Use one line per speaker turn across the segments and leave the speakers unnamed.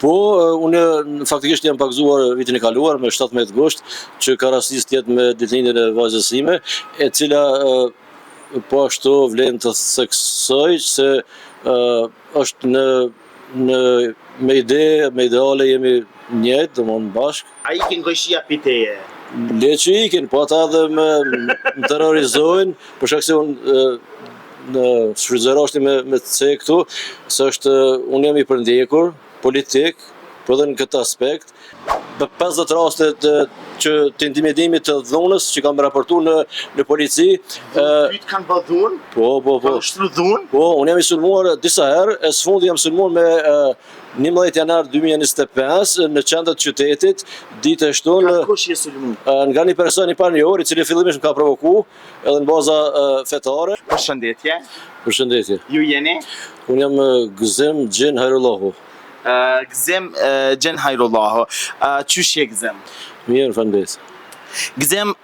Po, unë faktikisht jam pagzuar vitin e kaluar me 17 gusht, që ka rastis tjetë me ditëlindjen e vajzës sime, e cila po ashtu vlen të theksoj se është me ide, me ideale jemi njëjtë, domthonë bashkë.
A ikin gojshia piteje?
Le që ikin, po ata edhe më terrorizojnë, për shkak se unë shfrytëzoroshti me C këtu, se unë jam i përndjekur, politik, po edhe në këtë aspekt. 50 raste që të intimidimit të dhunës që kam raportu në polici.
Pyt kanë bë dhunë?
Po.
Kanë shtru dhunë?
Po, unë jam i sulmuar disa herë, e së fundi jam sulmuar me 11 janar 2025 në qendër të qytetit, ditë e shtunë.
Ka kush je sulmuar?
Nga një person i panjohur, i cili fillimisht më ka provoku, edhe në baza fetare.
Përshëndetje.
Përshëndetje.
Ju jeni?
Unë jam Gëzim Gjen Hajrullahu.
Gëzim Gjen Hajrullahu. Qysh je Gëzim?
Mirë, faleminderit.
Gëzim,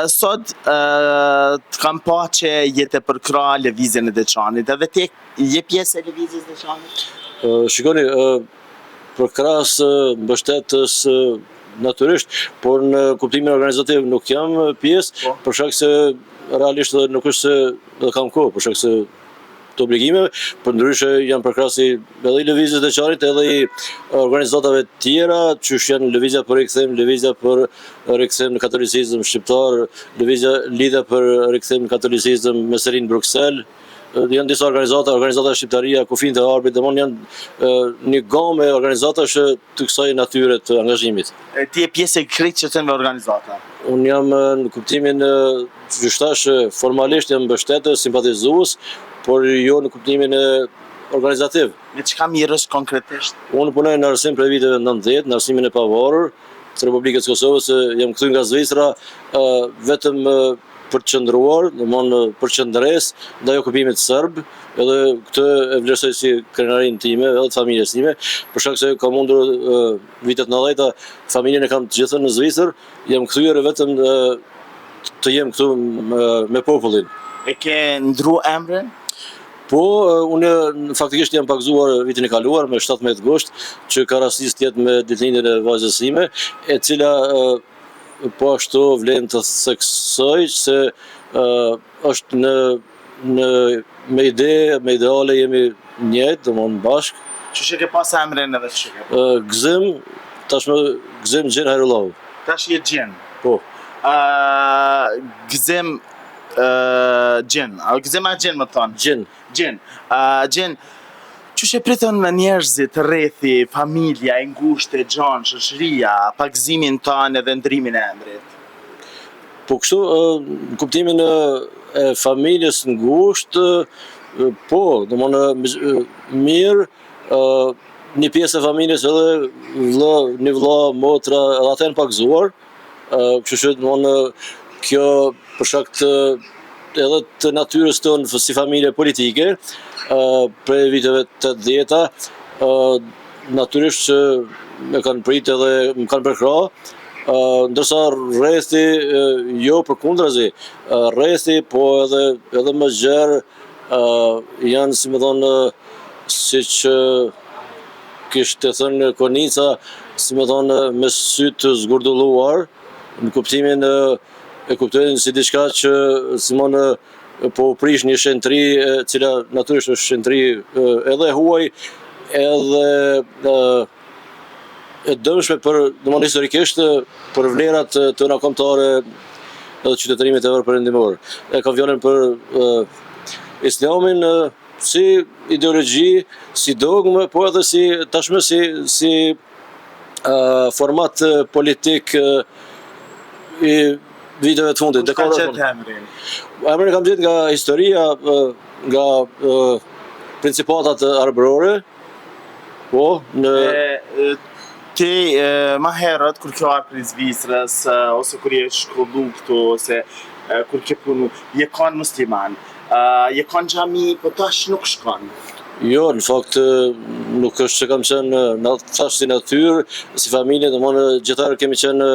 sot të kam pa që jete përkra lëvizjen e Deçanit, edhe ti je pjesë e lëvizjes Deçanit?
Shikoni, për krahas mbështetës natyrisht, por në kuptimin organizativ nuk jam pjesë, për shkak se realisht nuk është se kam kohë, për shkak se të obligimeve, për ndryshe janë përkrahasi edhe i lëvizjes Deçanit, edhe i organizatave tjera, që janë lëvizja për rikthim, lëvizja për rikthim në katolicizëm shqiptar, lëvizja lidha për rikthim në katolicizëm me sërinë në Bruxelles. Janë disa organizata shqiptaria, kufin të arbit, domon janë një gamë e organizatash të kësaj natyre të angazhimit.
Ti je pjesë e krejt që të në organizata?
Unë jam në kuptimin që shtash formalisht jam mbështetës, simpatizues, por jo në kuptimin organizativ.
Me çka mirësh konkretisht?
Unë punoj në arsim për viteve 90, në arsimin e pavarur të Republikës Kosovës, jam këtu nga Zvicra vetëm për të qëndruar, domthonë për qëndres ndaj okupimit serb, edhe këtë e vlerësoj si krenarinë time, edhe të familjes time, për shkak se kam mundur vitet 90-ta, familjen e kam të gjithën në Zvicër, jam kthyer vetëm të jem këtu me popullin.
E ke ndru emrin?
Po, unë faktikisht jam pagzuar vitin e kaluar me 17 gusht, që ka rastis tjetë me ditëlindjen e vajzës sime, e cila po ashtu vlen të theksoj se është me ide, me ideale jemi njëjtë, domthonë bashkë.
Çush e ke pas emrin edhe çush e ke?
Gëzim, tashmë Gëzim Gjen Hajrullahu.
Tash je Gjen.
Po.
Gëzim Gjen. Gëzim a Gjen më thonë?
Gjen.
Gjen, çush e pritën në njerëzit rrethi, familja e ngushtë, gjanë, shoqëria, pagëzimin tanë edhe ndrimin e emrit?
Po kështu, në kuptimin e familjes ngushtë, po, domthonë mirë, një pjesë e familjes edhe një vëlla, motra, edhe ata janë pagëzuar, kështu që domthonë kjo për shkak të edhe të natyrës tonë si familje politike, prej viteve 80-ta, natyrisht që me kanë prit edhe më kanë përkrah, ndërsa rrethi jo përkundrazi, rrethi po edhe më gjerë janë, si më thonë, siç kishte thënë Konica, si më thonë, me sy të zgurdulluar, në kuptimin e kuptojnë si diçka që Simon po prish një shenëtri, cila natyrisht është shenëtri edhe huaj, edhe e dëmshme për, domthonë historikisht, për vlerat tona kombëtare edhe qytetërimit e perëndimor. E kam fjalën për Islamin si ideologji, si dogmë, po edhe si tashmë si format politik i viteve të fundit.
Kush ka gjetë emrin?
Emrin kam gjetë nga historia, nga principatat arbërore. Po,
ti ma herët kur ke ardhur prej Zvicrës, ose kur je shkollu këtu, ose kur ke punu, je kanë musliman, je kanë xhami, po tash nuk shkon.
Jo, në fakt nuk është që kam qenë thash si natyrë, si familje, domthonë gjitharë kemi qenë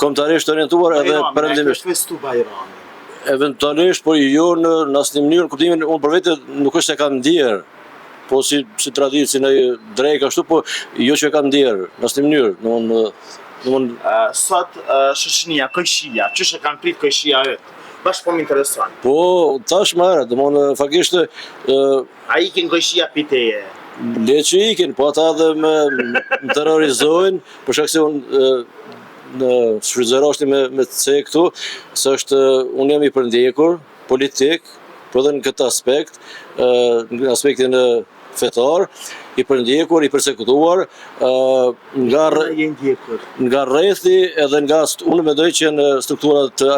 kombëtarisht orientuar edhe perëndimisht.
Ai festu Bajramin.
Eventualisht, por jo në asnjë mënyrë, në kuptimin unë për vete nuk është se kam ndier. po si traditë, si në drejk ashtu, po jo që e kam ndjerë, në asnjë mënyrë.
Sot shoqënia, kojshia, çish e kanë prit kojshia yt? Bash po më intereson.
Po, tash më herët, fakisht
A ikin kojshia piteje?
le që ikin, po ata edhe më terrorizojnë, për shkak se në shfrytëzoheshti me C këtu, se unë jam i përndjekur politik, po edhe në këtë aspekt, në aspektin fetar, i përndjekur, i përsekutuar, nga rrethi edhe nga unë mendoj që në strukturat të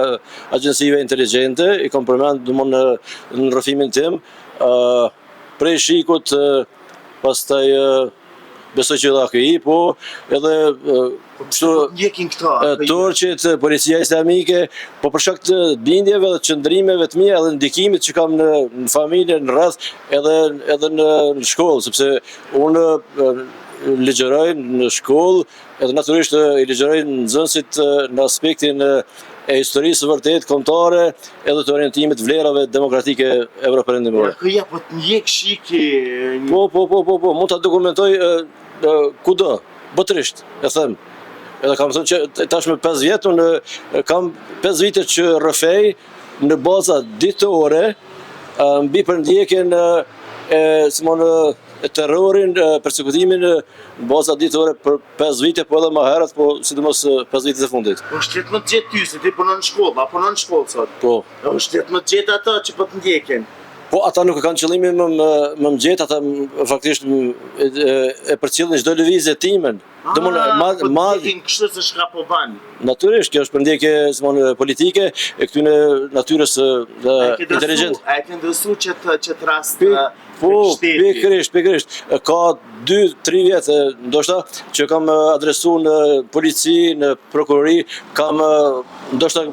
agjensive inteligjente, i kam përmend në rrëfimin tim, prej shikut, pastaj besoj që edhe AKI, po edhe Turqit, policia islamike, po për shkak të bindjeve dhe qëndrimeve të mia edhe ndikimit që kam në familje, në rreth, edhe në shkollë, sepse unë ligjeroj në shkollë, edhe natyrisht i ligjeroj nxënësit në aspektin e historisë vërtet kombëtare, edhe të orientimit vlerave demokratike evroperëndimore.
Ja, po të ndjek shiki.
Po, mund ta dokumentoj kudo, botërisht, e them. Edhe kam thënë që tash me 5 vjet, unë kam 5 vite që rrëfej në baza ditore mbi përndjekjen e terrorin, persekutimin në baza ditore për 5 vite, po edhe më herët, po sidomos 5 vitet e fundit.
Është letë më të gjetë ty, se ti punon në shkollë, a punon në shkollë sot?
Po.
Është letë më të gjetë ata që po të ndjekin.
Po, ata nuk e kanë qëllimin më gjetë, ata faktisht e përcjellin çdo lëvizje timen.
Po të ndjekin kështu se çka po bën.
Natyrisht, kjo është përndjekje politike e këtyre natyrës inteligjente.
A e ke ndërsu që të rast
Po, pikërisht. Ka 2-3 vjet, ndoshta, që kam adresu në polici, në prokurori, kam ndoshta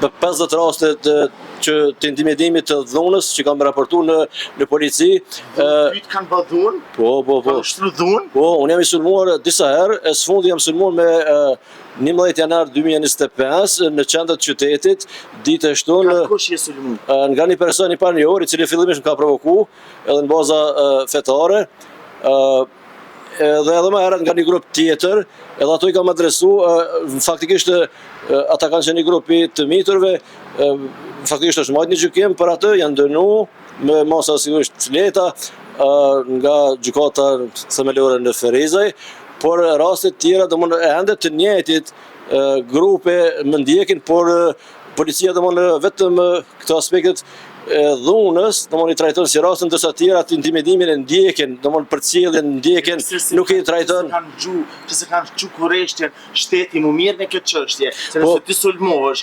50 raste që të intimidimit të dhunës që kam raportu në polici.
Pyt kanë bë dhunë?
Po.
Kanë shtru dhunë?
Po, unë jam i sulmuar disa herë, e së fundi jam sulmuar me 11 janar 2025 në qendër të qytetit, ditë e shtunë.
Nga kush je sulmuar?
Nga një person i panjohur, i cili fillimisht më ka provoku, edhe në baza fetare, edhe më herët nga një grup tjetër, edhe ato i kam adresu, faktikisht ata kanë qenë një grupi të miturve, faktikisht është marrë një gjykim për atë, janë dënu me masa sigurisht të lehta nga gjykata themelore në Ferizaj, por rastet tjera ende të njëjtit grupe më ndjekin, por policia vetëm këto aspektet dhunës, i trajton si rastin, ndërsa tjera të intimidimin e ndjekin, përcjelljen ndjekin, nuk i trajton.
Që se kanë gju kurreshtjen, shteti më mirë në këtë çështje, se nëse ti sulmohesh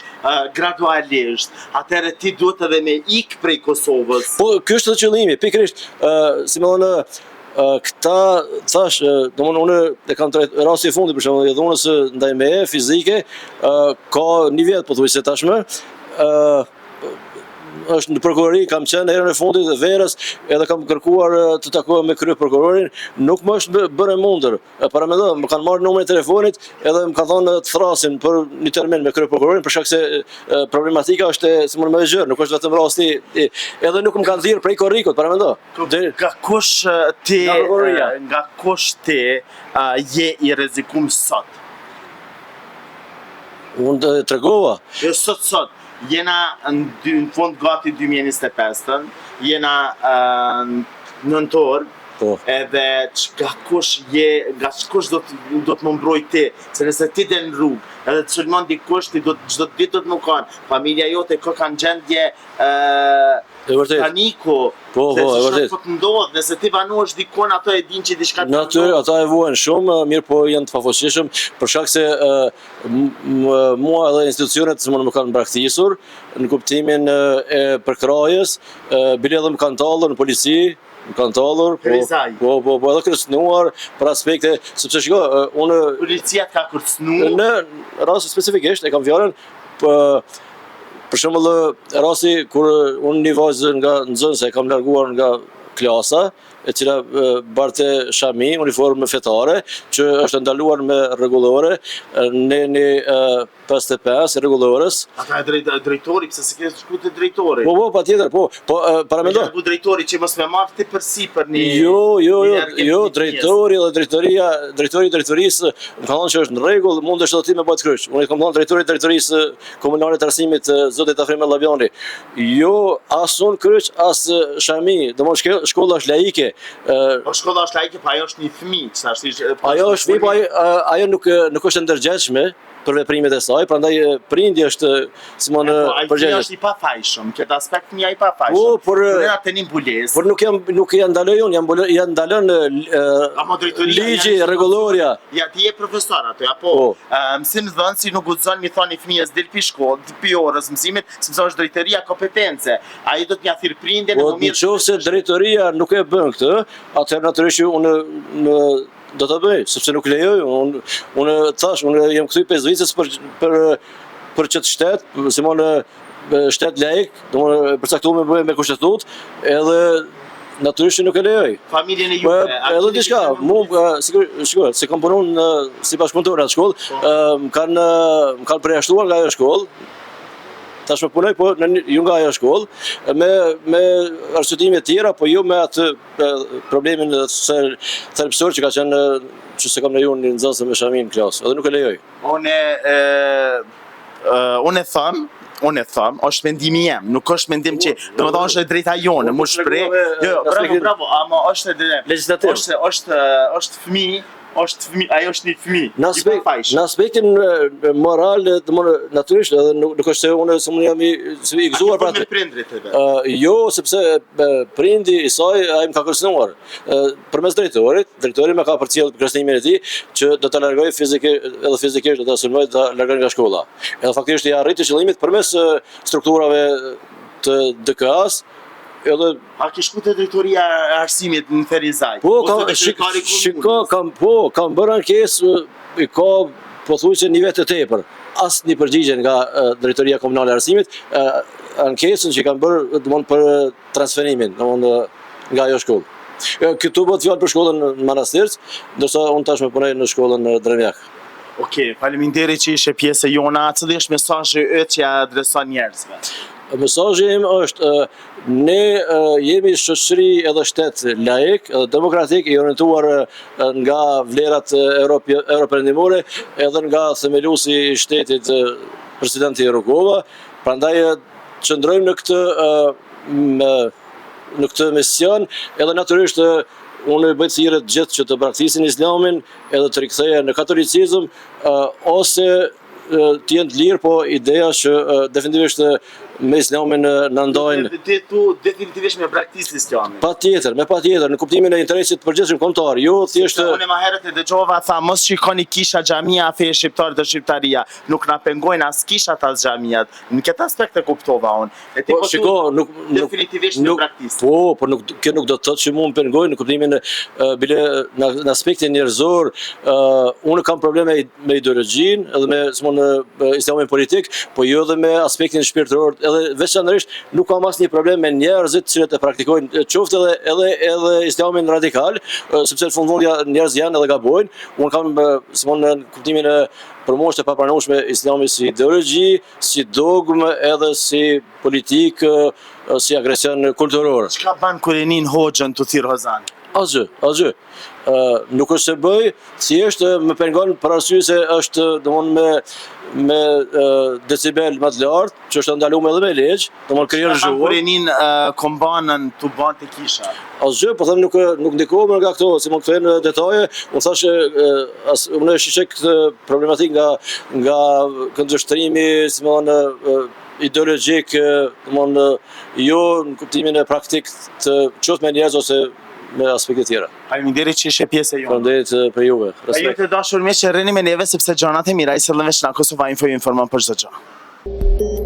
gradualisht, atëherë ti duhet edhe me ik prej Kosovës.
Po, ky është qëllimi, pikërisht, si më thonë, këta thash, unë e kam rasti i fundit për shembull, i dhunës ndaj meje fizike, ka një vjet pothuajse tashmë, është në prokurori, kam qenë herën e fundit dhe verës, edhe kam kërkuar të takohem me kryeprokurorin, nuk më është bërë mundër. Paramendo, më kanë marrë numrin e telefonit, edhe më kanë thonë të thrasin për një termin me kryeprokurorin, për shkak se problematika është më e gjerë, nuk është vetëm rasti, edhe nuk më kanë thirrë prej korrikut, paramendo.
Nga kush ti je i rrezikum sot?
Unë tregova.
Jo sot. Jena në fund gati 2025, jena nëntor, edhe nga kush do të më mbroj ti, se nëse ti dhe në rrugë, edhe të sulmon dikush, ti çdo ditë do të më kanë, familja jote kanë gjendje paniku, se çfarë po të ndodh, nëse ti banuash dikon, ato e din që diçka të ndodh.
Natyrisht, ata e vuajnë shumë, mirë po janë të pafuqishëm, për shkak se mua edhe institucionet më kanë braktisur në kuptimin e përkrahjes, bile edhe më kanë tallur në polici, më kanë tallur, po edhe kërcënuar për aspekte, sepse shiko, unë
policia ka kërcënuar
në raste specifikisht, e kam fjalën, për shembull rasti kur unë një vajzë nga nxënëse e kam larguar nga klasa, e cila barte shami, uniformë fetare, që është ndaluar me rregullore, në 55 rregullores.
Ata e drejtori, pse se ke shku te drejtori?
Po, patjetër, para mendo.
Po drejtori që mos më marr ti përsipër një.
Jo, drejtori dhe drejtorisë më thonë që është në rregull, mund është edhe ti me bëj kryq. Unë kam thënë drejtorisë komunale të arsimit zotit Afrim Llaviani. Jo, as unë kryq, as shami, domosht shkolla është laike.
Po shkolla është laike, po ajo është një fëmijë, çfarë është?
Ajo është fëmijë, po ajo nuk është ndërgjegjshme për veprimet e saj, prandaj prindi është Simon përgjegjës.
Ai është i pafajshëm, këtë aspekt fëmia i pafajshëm.
Por
atë një mbulesë.
Por nuk ja ndaloj unë, ja ndalon ligji, rregulloria.
Ja ti je profesor aty, apo mësimdhënësi nuk guxon mi thoni fëmijës del pi shkollë, pi orës mësimit, sepse është drejtoria kompetence. Ai do të mja thirr prindin në
mirë. Po nëse drejtoria nuk e bën këtë, atëherë natyrisht unë do të bëj, sepse nuk lejoj, unë thash, unë jam këtu 5 vite për çet shtet, Simon shtet laik, domethënë përcaktuar me kushtetutë, edhe natyrisht nuk e lejoj.
Familjen e juve.
Edhe diçka, shikoj, se kam punuar si bashkëpunëtor atë shkollë, më kanë përjashtuar nga ajo shkollë. Tash më punoj, po ju nga ajo shkollë, me arsyetime tjera, po jo me atë problemin thelbësor që ka qenë që se kam lejuar një nxënës me shamin në klasë, edhe nuk e lejoj.
Unë e them, është mendimi jam, nuk është mendim që, domethënë është drejta jone, më shpreh. Jo, bravo, ama është
legjislativ.
Është fëmijë. Ajo është një fëmijë.
Në aspektin moral, natyrisht, edhe nuk është se unë jam i gëzuar për atë.
Me prindrit e vet.
Jo, sepse prindi i saj ai më ka kërcënuar. Përmes drejtori më ka përcjell kërcënimin e tij që do ta largoj fizikisht do ta sulmoj ta largoj nga shkolla. Edhe faktikisht i arriti qëllimit përmes strukturave të DK-s.
A ke shku te drejtoria e arsimit në Ferizaj?
Po, kam bërë ankesë, ka pothuajse një vit të tepër. Asnjë përgjigje nga drejtoria komunale e arsimit, ankesën që kam bërë për transferimin, nga ajo shkollë. Këtu bëhet fjalë për shkollën në Manastirës, ndërsa unë tashmë punoj në shkollën në Dremjak.
Okej, faleminderit që ishe pjesë e jona. Cili është mesazhi yt që ja adreson njerëzve?
Mesazhi im është ne jemi shoqëri edhe shtet laik, edhe demokratik, i orientuar nga vlerat europerëndimore, edhe nga themeluesi i shtetit presidenti Rugova. Prandaj qëndrojmë në këtë mision, edhe natyrisht unë bëj thirrje të gjithë që të braktisin islamin, edhe të rikthehen në katolicizëm, ose të jenë të lirë, po ideja që definitivisht me islamin në ndojnë.
Tu definitivisht me praktisë islamin?
Patjetër, në kuptimin e interesit përgjithshëm kombëtar, jo thjesht.
Unë më herët e dëgjova, tha mos shikoni kisha xhamia fe shqiptar dhe shqiptaria, nuk na pengojnë as kishat as xhamiat. Në këtë aspekt e kuptova unë. E ti definitivisht me praktisë.
Po, kjo nuk do të thotë që mua më pengojnë në kuptimin bile në aspektin njerëzor, unë kam probleme me ideologjinë, edhe me islamin politik, po jo edhe me aspektin shpirtëror. Edhe veçanërisht nuk kam asnjë problem me njerëzit që të praktikojnë qoftë edhe islamin radikal, sepse në fundvendja njerëz janë edhe gabojnë. Unë kam në kuptimin e përmoshtë e papranueshme islami si ideologji, si dogmë, edhe si politikë, si agresion kulturor.
Çka ban kur e nin hoxhën të thirr Hozan?
Asgjë. Nuk është se bëj, thjesht më pengon për arsye se është domthonë me decibel më të lartë, që është ndaluar edhe me ligj, domthonë krijon zhurmë.
Kur e nin kombanën tu ban te kisha.
Asgjë, po them nuk ndikohem nga këto, si mund të them detaje. Unë thashë unë shishej këtë problematik nga këndvështrimi, si më ideologjik, domthonë jo në kuptimin e praktik të qoftë me njerëz ose me aspekte tjera.
Faleminderit që ishe pjesë e jona.
Faleminderit për juve.
Respekt. Ju të dashur miq, rrini me neve sepse gjanat e mira i sillën veç na Kosova Info ju informon për çdo gjë.